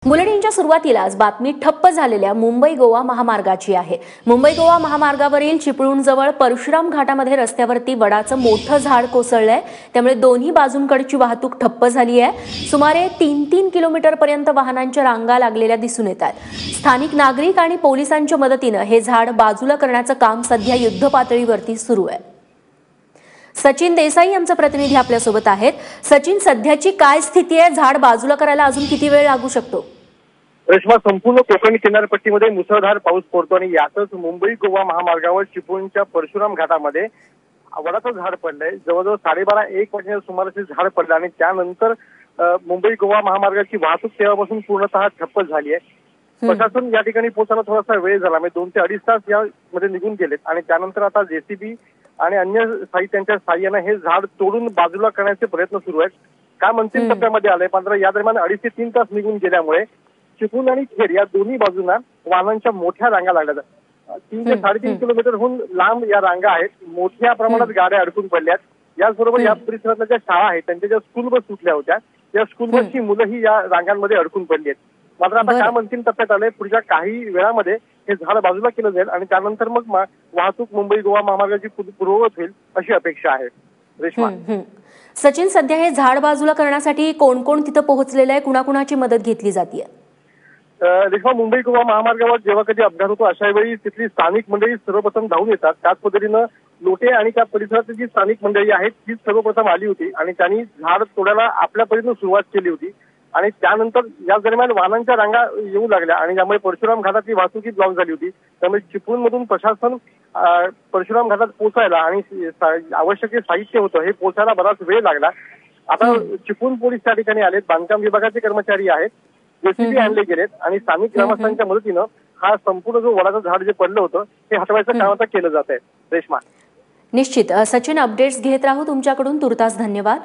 बुलेटिनच्या सुरुवातीलाच बातमी ठप्प झालेल्या मुंबई गोवा महामार्गाची आहे। मुंबई गोवा महामार्गावरील चिपळूणजवळ परशुराम घाटामध्ये रस्त्यावरती वडाचं मोठं झाड कोसळलंय, त्यामुळे दोन्ही बाजूंकडची वाहतूक ठप्प झाली आहे। सुमारे 3-3 किलोमीटरपर्यंत वाहनांच्या रांगा लागलेल्या दिसून येतात। स्थानिक नागरिक आणि पोलिसांच्या मदतीने हे झाड बाजूला करण्याचं काम सध्या युद्धपातळीवरती सुरू आहे। सचिन देसाई आमचे प्रतिनिधी आपल्या सोबत आहेत। सचिन, सध्याची काय स्थिती आहे? झाड बाजूला करायला अजून किती वेळ लागू शकतो? रेश्मा, संपूर्ण कोकण किनारपट्टीमध्ये मुसळधार पाऊस पडतो आणि यातच मुंबई गोवा महामार्गावर चिपळूणच्या परशुराम घाटामध्ये वडाचं झाड पडलंय। जवळजवळ 12:30-1 वाजण्याच्या सुमारास झाड पडलं आणि त्यानंतर मुंबई गोवा महामार्गाची वाहतूक तेव्हापासून पूर्णतः ठप्प झाली आहे। प्रशासन या ठिकाणी पोहोचायला थोडासा वेळ झाला, म्हणजे 2 ते 2.5 तास यामध्ये निघून गेलेत आणि त्यानंतर आता जेसीबी आणि अन्य साहित्यांच्या साह्याने हे झाड तोडून बाजूला करण्याचे प्रयत्न सुरू आहेत। काम अंतिम टप्प्यामध्ये आलंय, मात्र या दरम्यान 2.5 ते 3 तास निघून गेल्यामुळे चिपळूण आणि खेड या दोन्ही बाजूंना वाहनांच्या मोठ्या रांगा लागल्या। 3 ते 3.5 किलोमीटरहून लांब या रांगा आहेत। मोठ्या प्रमाणात गाड्या अडकून पडल्यात। याचबरोबर या परिसरातल्या ज्या शाळा आहेत त्यांच्या ज्या स्कूल बस सुटल्या होत्या, या स्कूल बसची मुलंही या रांगांमध्ये अडकून पडली आहेत। मात्र आता काम अंतिम टप्प्यात आलंय। पुढच्या काही वेळामध्ये हे झाड बाजूला केलं जाईल आणि त्यानंतर मग वाहतूक मुंबई गोवा महामार्गाची पूर्ववत होईल अशी अपेक्षा आहे। रेश्मा, सचिन, सध्या हे झाड बाजूला करण्यासाठी कोण कोण तिथं पोहोचलेलं आहे? कुणाकुणाची मदत घेतली जाते? रेश्मा, मुंबई गोवा महामार्गावर जेव्हा कधी अपघात होतो अशा वेळी तिथली स्थानिक मंडळी सर्वप्रथम धावून येतात। त्याच पद्धतीनं लोटे आणि त्या परिसरातली जी स्थानिक मंडळी आहेत तीच सर्वप्रथम आली होती आणि त्यांनी झाड तोडायला आपल्या परीनं सुरुवात केली होती आणि त्यानंतर या दरम्यान वाहनांच्या रांगा येऊ लागल्या आणि यामुळे परशुराम घाटातली वाहतूक ब्लॉक झाली होती। त्यामुळे चिपळूणमधून प्रशासन परशुराम घाटात पोहोचायला आणि आवश्यक साहित्य होतं हे पोहोचायला बराच वेळ लागला। आता चिपळूण पोलीस त्या ठिकाणी आलेत, बांधकाम विभागाचे कर्मचारी आहेत, जेसीबी आणले गेलेत आणि स्थानिक ग्रामस्थांच्या मदतीनं हा संपूर्ण जो वडाचं झाड जे पडलं होतं हे हटवायचं काम आता केलं जात आहे। रेश्मा, निश्चित सचिन, अपडेट्स घेत राहू तुमच्याकडून। तुर्तास धन्यवाद।